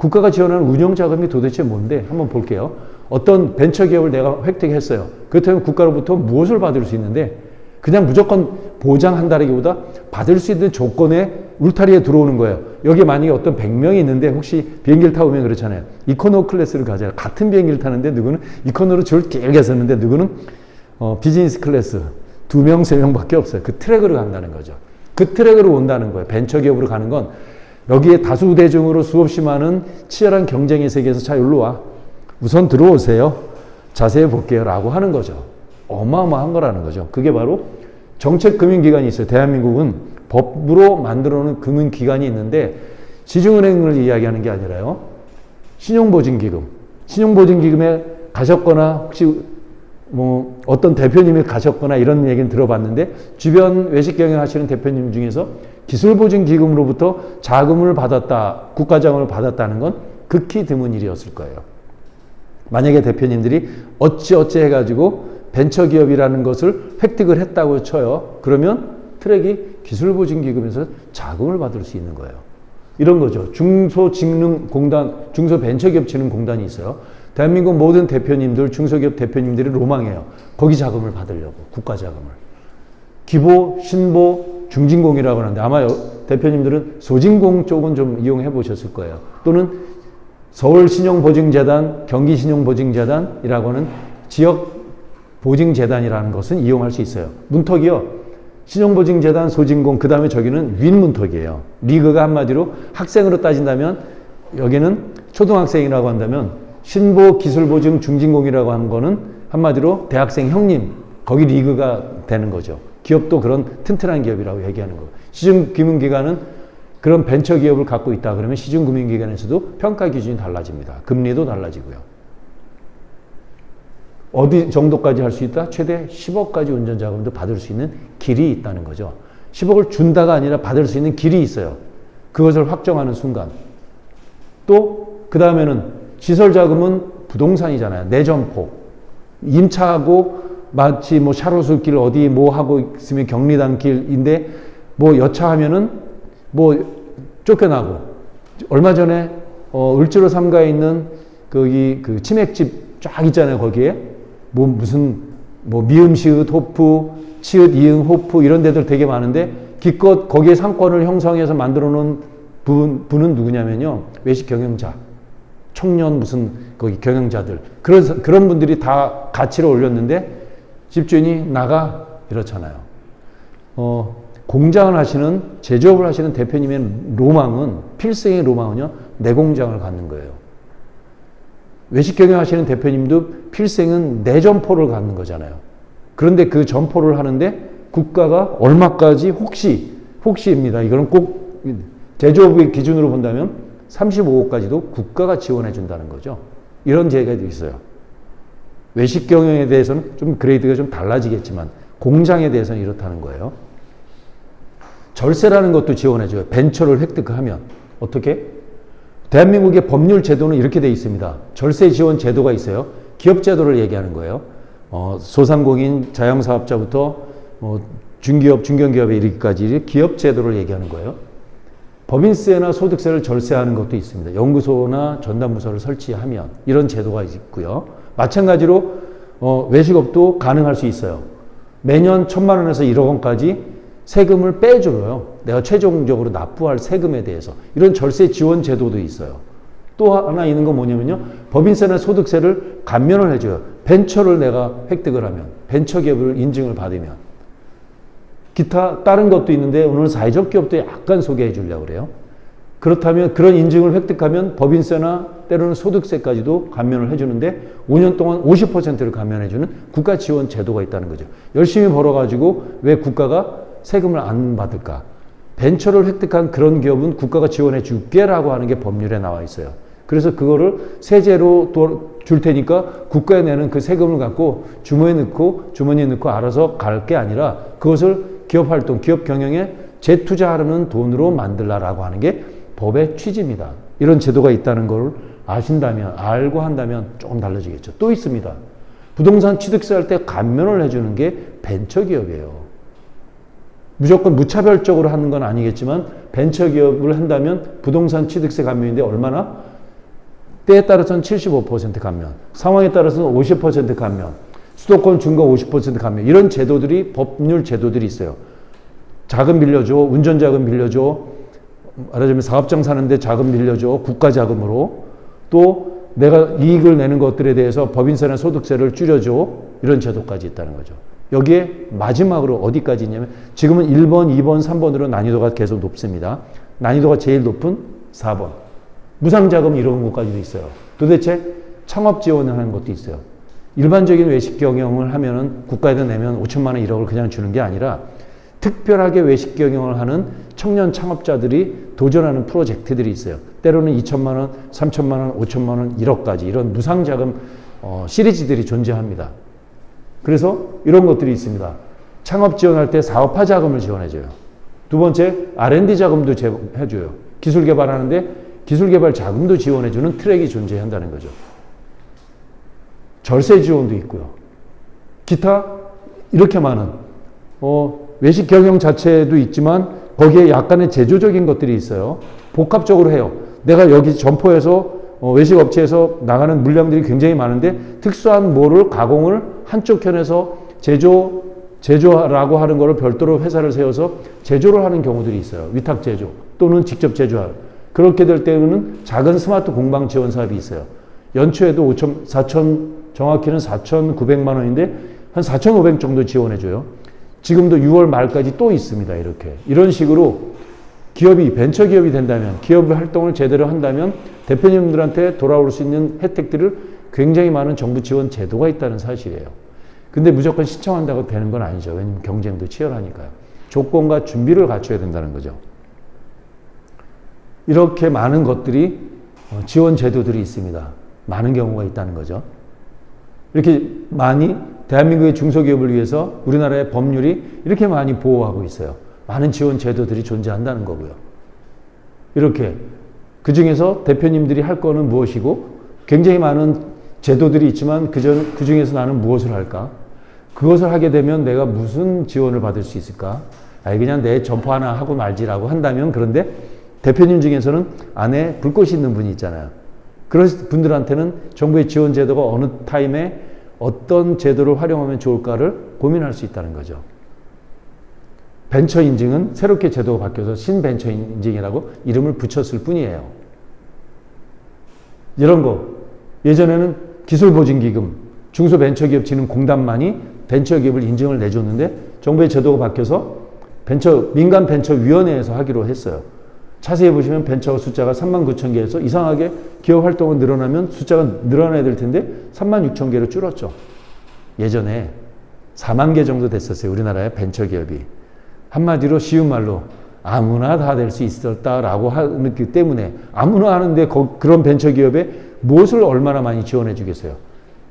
국가가 지원하는 운영자금이 도대체 뭔데? 한번 볼게요. 어떤 벤처기업을 내가 획득했어요. 그렇다면 국가로부터 무엇을 받을 수 있는데 그냥 무조건 보장한다기보다 받을 수 있는 조건에 울타리에 들어오는 거예요. 여기 만약에 어떤 100명이 있는데 혹시 비행기를 타고 오면 그렇잖아요. 이코노 클래스를 가잖아요. 같은 비행기를 타는데 누구는 이코노로 줄 길게 섰는데 누구는 비즈니스 클래스 2명, 3명밖에 없어요. 그 트랙으로 간다는 거죠. 그 트랙으로 온다는 거예요. 벤처기업으로 가는 건 여기에 다수 대중으로 수없이 많은 치열한 경쟁의 세계에서 자, 여기로 와. 우선 들어오세요. 자세히 볼게요. 라고 하는 거죠. 어마어마한 거라는 거죠. 그게 바로 정책금융기관이 있어요. 대한민국은 법으로 만들어 놓은 금융기관이 있는데 시중은행을 이야기하는 게 아니라요. 신용보증기금. 신용보증기금에 가셨거나 혹시 뭐 어떤 대표님이 가셨거나 이런 얘기는 들어봤는데 주변 외식 경영하시는 대표님 중에서 기술보증기금으로부터 자금을 받았다, 국가자금을 받았다는 건 극히 드문 일이었을 거예요. 만약에 대표님들이 어찌어찌 해가지고 벤처기업이라는 것을 획득을 했다고 쳐요. 그러면 트랙이 기술보증기금에서 자금을 받을 수 있는 거예요. 이런 거죠. 중소직능공단, 중소벤처기업진흥공단이 있어요. 대한민국 모든 대표님들, 중소기업 대표님들이 로망해요. 거기 자금을 받으려고, 국가 자금을. 기보, 신보, 중진공이라고 하는데 아마 대표님들은 소진공 쪽은 좀 이용해 보셨을 거예요. 또는 서울신용보증재단, 경기신용보증재단이라고 하는 지역보증재단이라는 것은 이용할 수 있어요. 문턱이요. 신용보증재단, 소진공, 그 다음에 저기는 윈문턱이에요. 리그가 한마디로 학생으로 따진다면 여기는 초등학생이라고 한다면 신보, 기술보증, 중진공이라고 하는 거는 한마디로 대학생 형님, 거기 리그가 되는 거죠. 기업도 그런 튼튼한 기업이라고 얘기하는 거고. 시중금융기관은 그런 벤처기업을 갖고 있다 그러면 시중금융기관에서도 평가 기준이 달라집니다. 금리도 달라지고요. 어디 정도까지 할 수 있다? 최대 10억까지 운전자금도 받을 수 있는 길이 있다는 거죠. 10억을 준다가 아니라 받을 수 있는 길이 있어요. 그것을 확정하는 순간. 또 그 다음에는 시설자금은 부동산이잖아요. 내 점포. 임차하고 마치 뭐 샤로수길 어디 뭐 하고 있으면 경리단길인데 뭐 여차하면은 뭐 쫓겨나고. 얼마 전에 을지로 3가에 있는 거기 그 치맥집 쫙 있잖아요. 거기에 뭐 무슨 뭐 미음 시읒 호프 치읒 이응 호프 이런 데들 되게 많은데 기껏 거기에 상권을 형성해서 만들어 놓은 분은 누구냐면요. 외식 경영자, 청년 무슨 거기 경영자들 그런 분들이 다 가치를 올렸는데 집주인이 나가 이렇잖아요. 공장을 하시는 제조업을 하시는 대표님의 로망은 필생의 로망은요. 내 공장을 갖는 거예요. 외식 경영하시는 대표님도 필생은 내 점포를 갖는 거잖아요. 그런데 그 점포를 하는데 국가가 얼마까지 혹시입니다. 이거는 꼭 제조업의 기준으로 본다면 35억까지도 국가가 지원해 준다는 거죠. 이런 제도가 있어요. 외식 경영에 대해서는 좀 그레이드가 좀 달라지겠지만 공장에 대해서는 이렇다는 거예요. 절세라는 것도 지원해 줘요. 벤처를 획득하면. 어떻게? 대한민국의 법률 제도는 이렇게 돼 있습니다. 절세 지원 제도가 있어요. 기업 제도를 얘기하는 거예요. 소상공인 자영사업자부터 중기업, 중견기업에 이르기까지 기업 제도를 얘기하는 거예요. 법인세나 소득세를 절세하는 것도 있습니다. 연구소나 전담부서를 설치하면 이런 제도가 있고요. 마찬가지로 외식업도 가능할 수 있어요. 매년 1,000만 원에서 1억 원까지 세금을 빼줘요. 내가 최종적으로 납부할 세금에 대해서. 이런 절세 지원 제도도 있어요. 또 하나 있는 건 뭐냐면요. 법인세나 소득세를 감면을 해줘요. 벤처를 내가 획득을 하면. 벤처기업을 인증을 받으면. 기타 다른 것도 있는데 오늘 사회적 기업도 약간 소개해 주려고 그래요. 그렇다면 그런 인증을 획득하면 법인세나 때로는 소득세까지도 감면을 해주는데 5년 동안 50%를 감면해주는 국가 지원 제도가 있다는 거죠. 열심히 벌어가지고 왜 국가가 세금을 안 받을까? 벤처를 획득한 그런 기업은 국가가 지원해 줄게라고 하는 게 법률에 나와 있어요. 그래서 그거를 세제로 줄 테니까 국가에 내는 그 세금을 갖고 주머니에 넣고 알아서 갈 게 아니라 그것을 기업 활동, 기업 경영에 재투자하려는 돈으로 만들라라고 하는 게 법의 취지입니다. 이런 제도가 있다는 걸 알고 한다면 조금 달라지겠죠. 또 있습니다. 부동산 취득세 할 때 감면을 해주는 게 벤처기업이에요. 무조건 무차별적으로 하는 건 아니겠지만 벤처기업을 한다면 부동산 취득세 감면인데 얼마나? 때에 따라서는 75% 감면, 상황에 따라서는 50% 감면, 수도권 중과 50% 감면, 이런 제도들이, 법률 제도들이 있어요. 자금 빌려줘, 운전자금 빌려줘, 말하자면 사업장 사는데 자금 빌려줘, 국가 자금으로. 또 내가 이익을 내는 것들에 대해서 법인세나 소득세를 줄여줘, 이런 제도까지 있다는 거죠. 여기에 마지막으로 어디까지 있냐면 지금은 1번, 2번, 3번으로 난이도가 계속 높습니다. 난이도가 제일 높은 4번. 무상자금 이런 것까지도 있어요. 도대체 창업 지원을 하는 것도 있어요. 일반적인 외식 경영을 하면은 국가에다 내면 5천만 원, 1억을 그냥 주는 게 아니라 특별하게 외식 경영을 하는 청년 창업자들이 도전하는 프로젝트들이 있어요. 때로는 2천만 원, 3천만 원, 5천만 원, 1억까지 이런 무상자금 시리즈들이 존재합니다. 그래서 이런 것들이 있습니다. 창업 지원할 때 사업화 자금을 지원해줘요. 두 번째, R&D 자금도 해줘요. 기술 개발하는데 기술 개발 자금도 지원해주는 트랙이 존재한다는 거죠. 절세 지원도 있고요. 기타 이렇게 많은 외식 경영 자체도 있지만 거기에 약간의 제조적인 것들이 있어요. 복합적으로 해요. 내가 여기 점포에서 외식 업체에서 나가는 물량들이 굉장히 많은데 특수한 뭐를 가공을 한쪽 편에서 제조라고 하는 거를 별도로 회사를 세워서 제조를 하는 경우들이 있어요. 위탁 제조 또는 직접 제조하는. 그렇게 될 때는 작은 스마트 공방 지원 사업이 있어요. 연초에도 4천, 정확히는 4,900만 원인데 한 4,500 정도 지원해줘요. 지금도 6월 말까지 또 있습니다. 이런 식으로 기업이 벤처기업이 된다면, 기업 활동을 제대로 한다면 대표님들한테 돌아올 수 있는 혜택들을 굉장히 많은 정부 지원 제도가 있다는 사실이에요. 근데 무조건 신청한다고 되는 건 아니죠. 왜냐하면 경쟁도 치열하니까요. 조건과 준비를 갖춰야 된다는 거죠. 이렇게 많은 것들이 지원 제도들이 있습니다. 많은 경우가 있다는 거죠. 이렇게 많이 대한민국의 중소기업을 위해서 우리나라의 법률이 이렇게 많이 보호하고 있어요. 많은 지원 제도들이 존재한다는 거고요. 이렇게 그 중에서 대표님들이 할 거는 무엇이고 굉장히 많은 제도들이 있지만 그 중에서 나는 무엇을 할까? 그것을 하게 되면 내가 무슨 지원을 받을 수 있을까? 그냥 내 점포 하나 하고 말지라고 한다면, 그런데 대표님 중에서는 안에 불꽃이 있는 분이 있잖아요. 그런 분들한테는 정부의 지원 제도가 어느 타임에 어떤 제도를 활용하면 좋을까를 고민할 수 있다는 거죠. 벤처 인증은 새롭게 제도가 바뀌어서 신벤처 인증이라고 이름을 붙였을 뿐이에요. 이런 거 예전에는 기술보증기금, 중소벤처기업진흥공단만이 벤처기업을 인증을 내줬는데 정부의 제도가 바뀌어서 민간 벤처위원회에서 하기로 했어요. 자세히 보시면 벤처 숫자가 39,000개에서 이상하게 기업 활동은 늘어나면 숫자가 늘어나야 될 텐데 36,000개로 줄었죠. 예전에 4만 개 정도 됐었어요. 우리나라의 벤처기업이. 한마디로 쉬운 말로 아무나 다 될 수 있었다라고 하기 때문에 아무나 하는데 그런 벤처기업에 무엇을 얼마나 많이 지원해 주겠어요.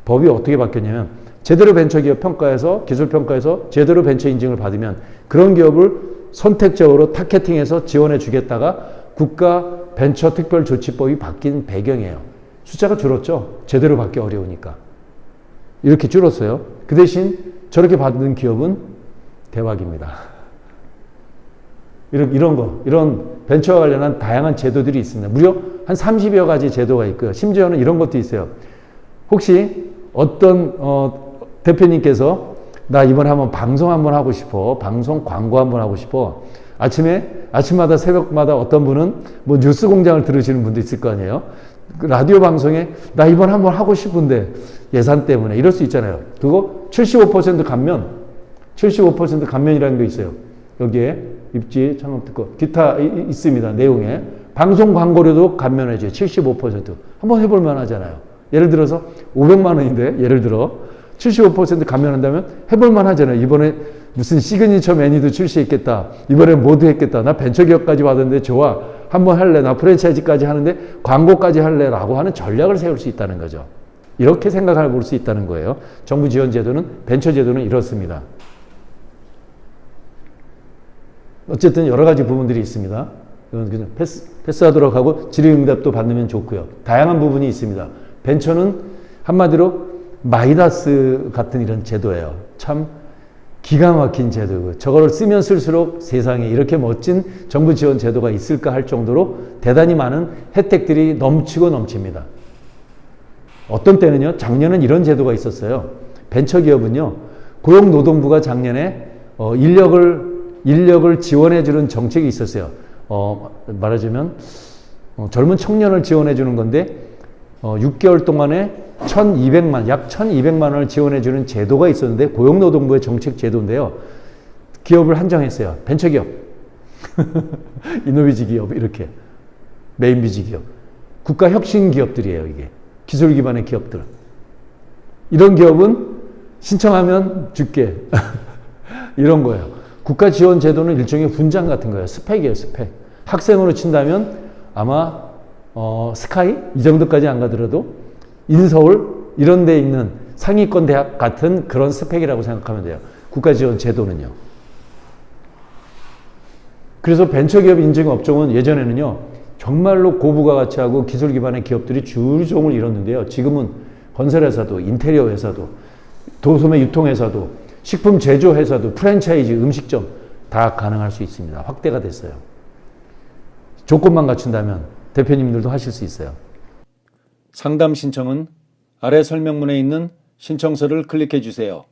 법이 어떻게 바뀌었냐면 제대로 벤처기업 평가에서 기술평가에서 제대로 벤처 인증을 받으면 그런 기업을 선택적으로 타겟팅해서 지원해 주겠다가 국가 벤처 특별조치법이 바뀐 배경이에요. 숫자가 줄었죠. 제대로 받기 어려우니까. 이렇게 줄었어요. 그 대신 저렇게 받는 기업은 대박입니다. 이런 벤처와 관련한 다양한 제도들이 있습니다. 무려 한 30여 가지 제도가 있고요. 심지어는 이런 것도 있어요. 혹시 어떤 대표님께서 나 이번에 한번 방송 한번 하고 싶어. 방송 광고 한번 하고 싶어. 아침마다 새벽마다 어떤 분은 뭐 뉴스 공장을 들으시는 분도 있을 거 아니에요. 그 라디오 방송에 나 이번 한번 하고 싶은데 예산 때문에 이럴 수 있잖아요. 그거 75% 감면, 75% 감면이라는 게 있어요. 여기에 입지, 창업특허, 기타 있습니다. 내용에. 방송 광고료도 감면해줘요. 75%. 한번 해볼 만하잖아요. 예를 들어서 500만 원인데 예를 들어 75% 감면한다면 해볼 만하잖아요. 이번에 무슨 시그니처 메뉴도 출시했겠다. 이번에 뭐도 했겠다. 나 벤처기업까지 받았는데 좋아. 한번 할래. 나 프랜차이즈까지 하는데 광고까지 할래. 라고 하는 전략을 세울 수 있다는 거죠. 이렇게 생각해 볼 수 있다는 거예요. 정부 지원 제도는, 벤처 제도는 이렇습니다. 어쨌든 여러 가지 부분들이 있습니다. 이건 그냥 패스하도록 하고 질의응답도 받으면 좋고요. 다양한 부분이 있습니다. 벤처는 한마디로 마이다스 같은 이런 제도예요. 참 기가 막힌 제도고 저걸 쓰면 쓸수록 세상에 이렇게 멋진 정부 지원 제도가 있을까 할 정도로 대단히 많은 혜택들이 넘치고 넘칩니다. 어떤 때는요, 작년엔 이런 제도가 있었어요. 벤처기업은요, 고용노동부가 작년에 인력을 지원해주는 정책이 있었어요. 말하자면 젊은 청년을 지원해주는 건데 6개월 동안에 약 1,200만 원을 지원해주는 제도가 있었는데 고용노동부의 정책 제도인데요. 기업을 한정했어요. 벤처기업, 이노비지 기업 이렇게 메인비지 기업, 국가 혁신 기업들이에요. 이게 기술 기반의 기업들. 이런 기업은 신청하면 줄게. 이런 거예요. 국가 지원 제도는 일종의 훈장 같은 거예요. 스펙이에요, 스펙. 학생으로 친다면 아마 스카이 이 정도까지 안 가더라도 인서울 이런 데 있는 상위권 대학 같은 그런 스펙이라고 생각하면 돼요. 국가 지원 제도는요. 그래서 벤처기업 인증 업종은 예전에는요, 정말로 고부가 가치하고 기술 기반의 기업들이 주종을 이뤘는데요. 지금은 건설회사도, 인테리어 회사도, 도소매 유통회사도, 식품 제조회사도, 프랜차이즈, 음식점 다 가능할 수 있습니다. 확대가 됐어요. 조건만 갖춘다면 대표님들도 하실 수 있어요. 상담 신청은 아래 설명문에 있는 신청서를 클릭해 주세요.